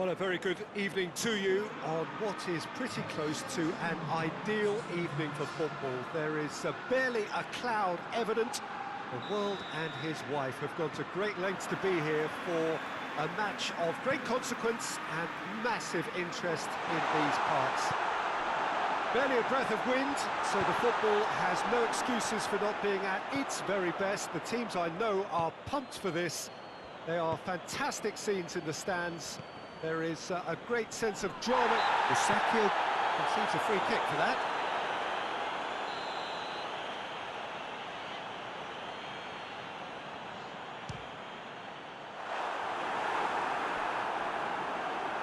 Well, a very good evening to you on what is pretty close to an ideal evening for football. There is barely a cloud evident. The world and his wife have gone to great lengths to be here for a match of great consequence and massive interest in these parts. Barely a breath of wind, so the football has no excuses for not being at its very best. The teams I know are pumped for this. They are fantastic scenes in the stands. There is a great sense of drama. Sakio concedes a free kick for that.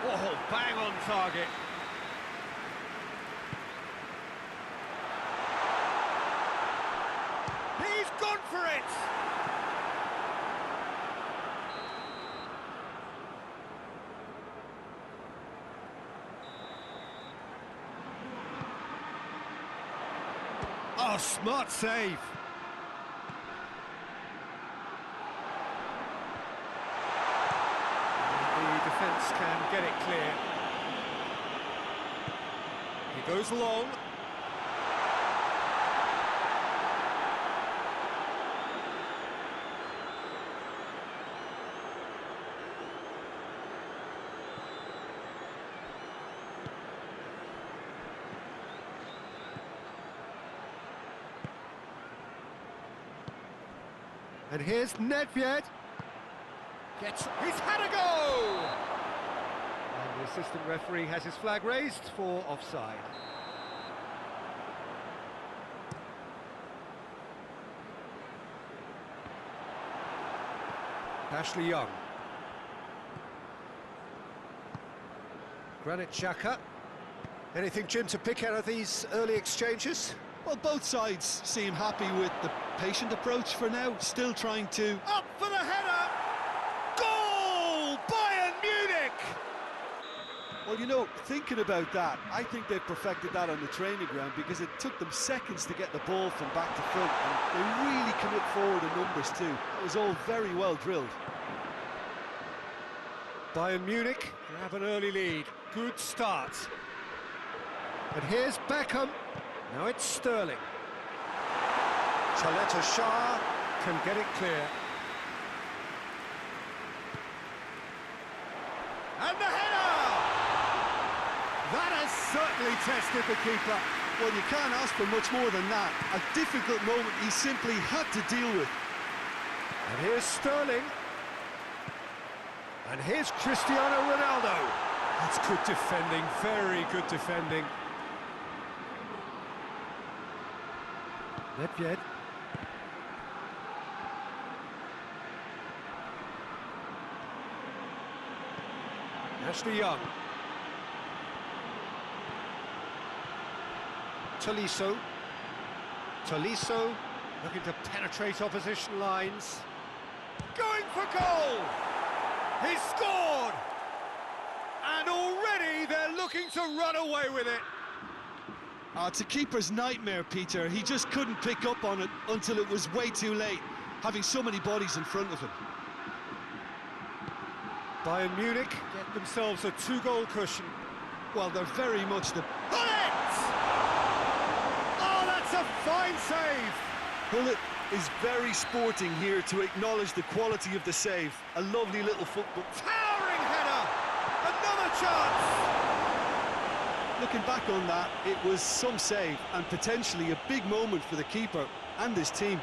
Oh, bang on target. He's gone for it! Oh, smart save. The defence can get it clear. He goes long. And here's Nedved. He's had a go! And the assistant referee has his flag raised for offside. Ashley Young. Granit Xhaka. Anything, Jim, to pick out of these early exchanges? Well, both sides seem happy with the patient approach for now, still trying to... Up for the header! Goal! Bayern Munich! Well, you know, thinking about that, I think they've perfected that on the training ground because it took them seconds to get the ball from back to front, and they really commit forward in numbers too. It was all very well drilled. Bayern Munich have an early lead. Good start. And here's Beckham. Now it's Sterling. Chaleta Shah can get it clear. And the header! That has certainly tested the keeper. Well, you can't ask for much more than that. A difficult moment he simply had to deal with. And here's Sterling. And here's Cristiano Ronaldo. That's good defending, very good defending. Nedved. Ashley Young. Tolisso. Tolisso looking to penetrate opposition lines. Going for goal! He's scored! And already they're looking to run away with it. It's a keeper's nightmare, Peter. He just couldn't pick up on it until it was way too late, having so many bodies in front of him. Bayern Munich get themselves a two-goal cushion. Well, they're very much the... Bullet! Oh, that's a fine save! Bullet is very sporting here to acknowledge the quality of the save. A lovely little football. Towering header! Another chance! Looking back on that, it was some save and potentially a big moment for the keeper and his team.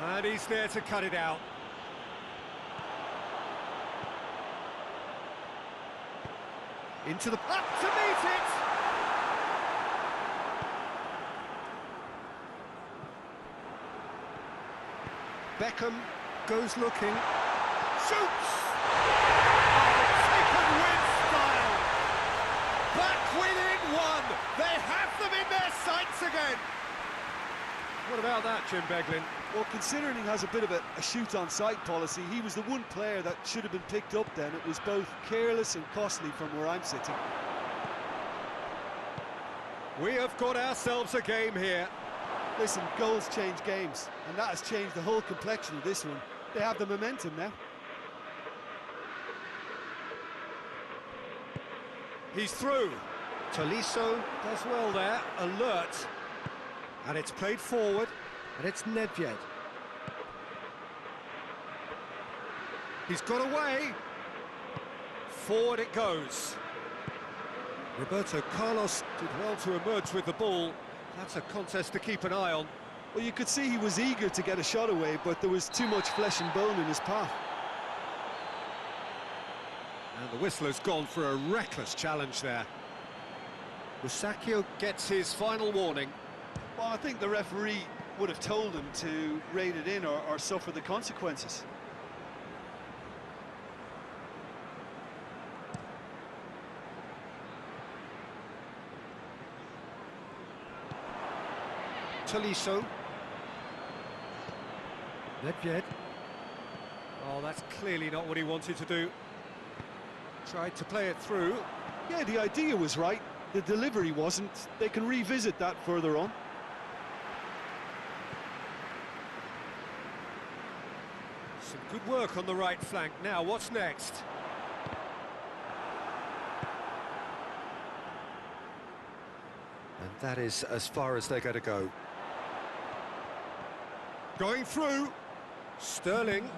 And he's there to cut it out. Into the... Up to meet it! Beckham goes looking. Shoots! Taken with style! Back within one! They have them in their sights again! What about that, Jim Beglin? Well, considering he has a bit of a shoot-on-sight policy, he was the one player that should have been picked up then. It was both careless and costly from where I'm sitting. We have got ourselves a game here. Listen, goals change games, and that has changed the whole complexion of this one. They have the momentum now. He's through. Tolisso does well there, alert. And it's played forward, and it's Nedved. He's got away. Forward it goes. Roberto Carlos did well to emerge with the ball. That's a contest to keep an eye on. Well, you could see he was eager to get a shot away, but there was too much flesh and bone in his path. And the whistler's gone for a reckless challenge there. Musacchio gets his final warning. Well, I think the referee would have told him to rein it in or suffer the consequences. Tolisso. Nedved. Oh, that's clearly not what he wanted to do. Tried to play it through. Yeah, the idea was right. The delivery wasn't. They can revisit that further on. Some good work on the right flank. Now, what's next? And that is as far as they're going to go. Going through. Sterling.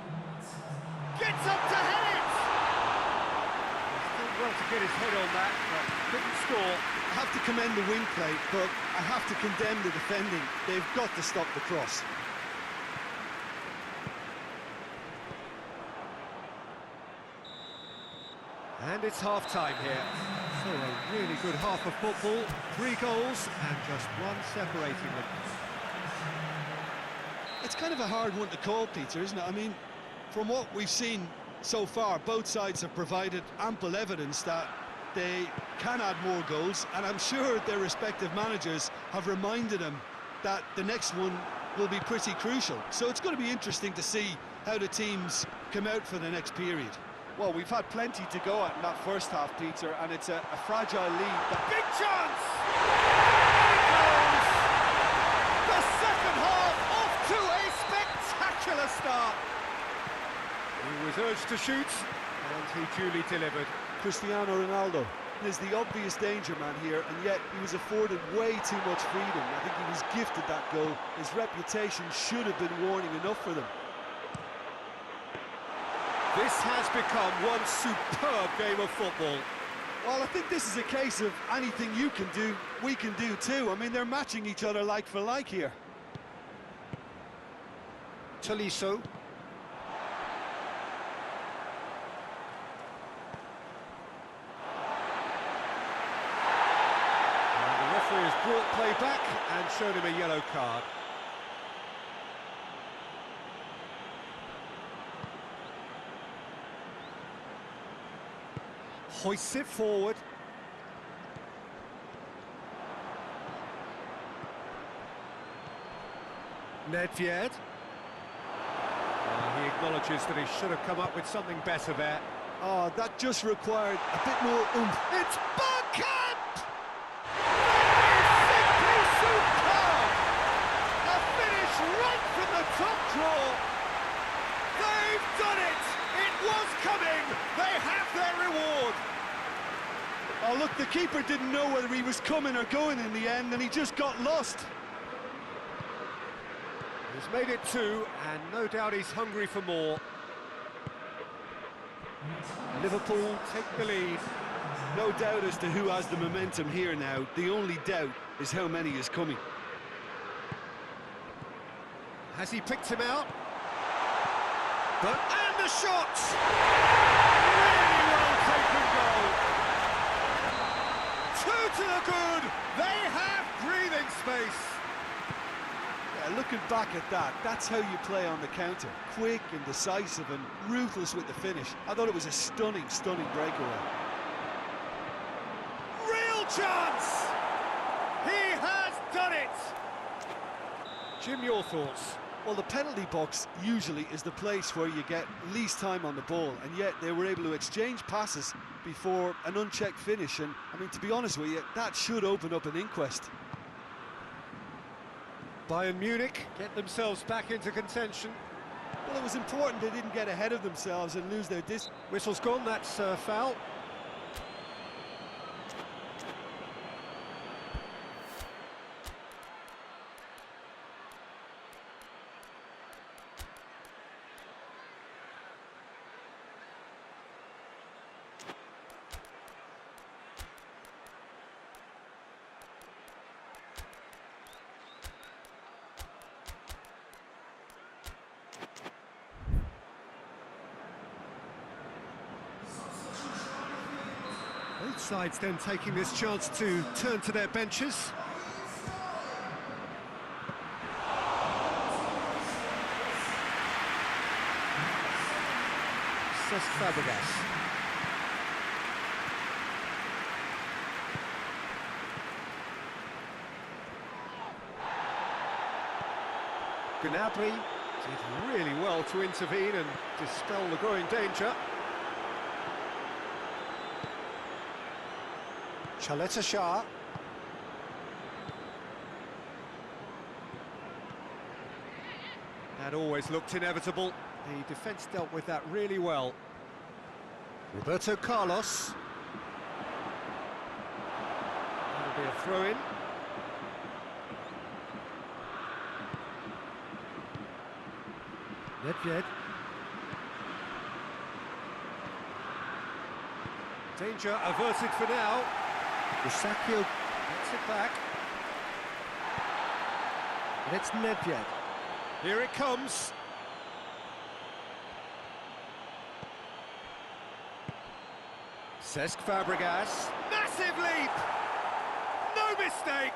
Gets up to head it! Did well to get his head on that, but couldn't score. I have to commend the wing play, but I have to condemn the defending. They've got to stop the cross. And it's half-time here. So a really good half of football. 3 goals and just one separating them. It's kind of a hard one to call, Peter, isn't it? I mean, from what we've seen so far, both sides have provided ample evidence that they can add more goals, and I'm sure their respective managers have reminded them that the next one will be pretty crucial. So it's going to be interesting to see how the teams come out for the next period. Well, we've had plenty to go at in that first half, Peter, and it's a fragile lead. Big chance! There it goes! The second half off to a spectacular start. He was urged to shoot, and he duly delivered. Cristiano Ronaldo is the obvious danger man here, and yet he was afforded way too much freedom. I think he was gifted that goal. His reputation should have been warning enough for them. This has become one superb game of football. Well, I think this is a case of anything you can do, we can do too. I mean, they're matching each other like for like here. Tolisso. And the referee has brought play back and showed him a yellow card. Hoists it forward. Nedved. He acknowledges that he should have come up with something better there. Oh, that just required a bit more oomph. It's Bergkamp! That is simply superb! A finish right from the top draw. They've done it! It was coming! They have their reward! Oh, look, the keeper didn't know whether he was coming or going in the end, and he just got lost. He's made it 2, and no doubt he's hungry for more. Liverpool take the lead. No doubt as to who has the momentum here now. The only doubt is how many is coming. Has he picked him out? And the shot! Really well taken goal. 2 to the good. They have breathing space. Yeah, looking back at that, that's how you play on the counter. Quick and decisive and ruthless with the finish. I thought it was a stunning, stunning breakaway. Real chance! He has done it! Jim, your thoughts? Well, the penalty box usually is the place where you get least time on the ball, and yet they were able to exchange passes before an unchecked finish, and I mean, to be honest with you, that should open up an inquest. Bayern Munich get themselves back into contention. Well, it was important they didn't get ahead of themselves and lose their distance. Whistle's gone, that's foul. Both sides then taking this chance to turn to their benches. Fabregas. Gnabry did really well to intervene and dispel the growing danger. Chaleta Shah. That always looked inevitable. The defence dealt with that really well. Roberto Carlos. That'll be a throw-in. Nedved. Danger averted for now. Isakio gets it back. And it's Nedved. Here it comes. Cesc Fabregas. Massive leap! No mistake!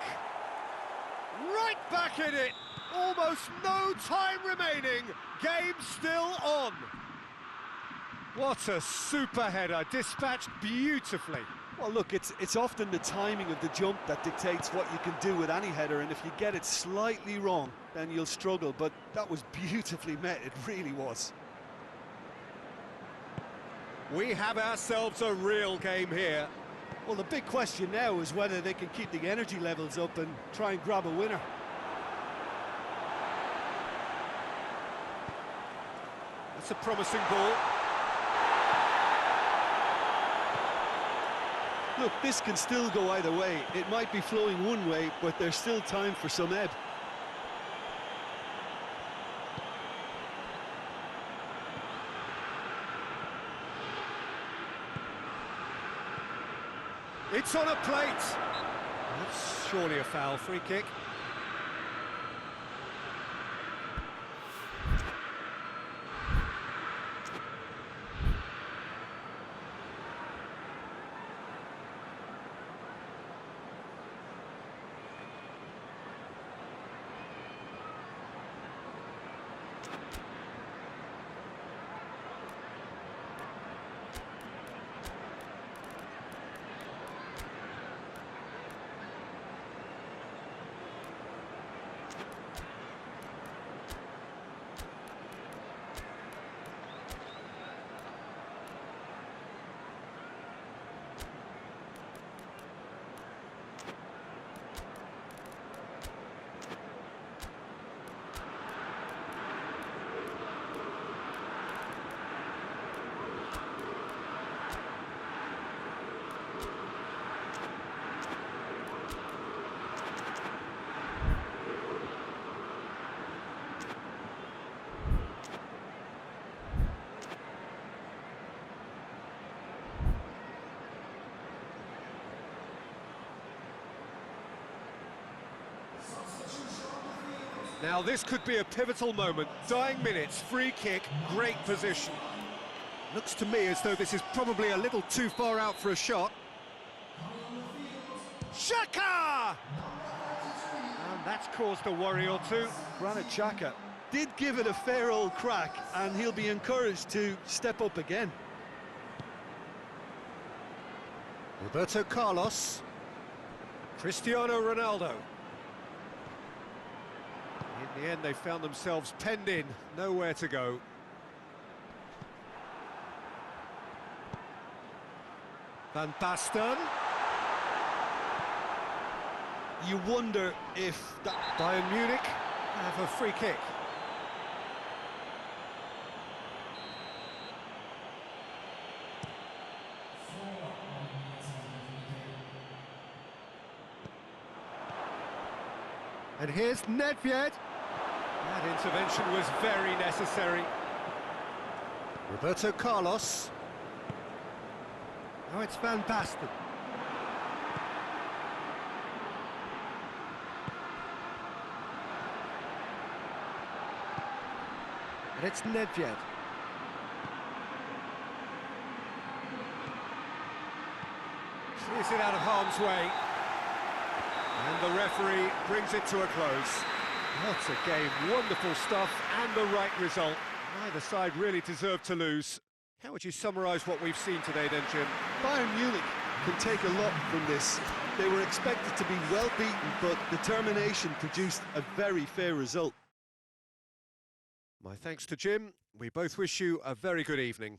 Right back in it! Almost no time remaining. Game still on. What a super header, dispatched beautifully. Well, look, it's often the timing of the jump that dictates what you can do with any header, and if you get it slightly wrong, then you'll struggle, but that was beautifully met, it really was. We have ourselves a real game here. Well, the big question now is whether they can keep the energy levels up and try and grab a winner. That's a promising ball. Look, this can still go either way. It might be flowing one way, but there's still time for some ebb. It's on a plate. That's surely a foul. Free kick. Now this could be a pivotal moment. Dying minutes, free kick, great position. Looks to me as though this is probably a little too far out for a shot. Xhaka! And that's caused a worry or two. Granit Xhaka did give it a fair old crack, and he'll be encouraged to step up again. Roberto Carlos. Cristiano Ronaldo. In the end, they found themselves penned in, nowhere to go. Van Basten. You wonder if that... Bayern Munich have a free kick. And here's Nedved. That intervention was very necessary. Roberto Carlos. Now it's Van Basten. And it's Nedved. Is it out of harm's way? And the referee brings it to a close. What a game, wonderful stuff, and the right result. Neither side really deserved to lose. How would you summarise what we've seen today then, Jim? Bayern Munich can take a lot from this. They were expected to be well beaten, but determination produced a very fair result. My thanks to Jim. We both wish you a very good evening.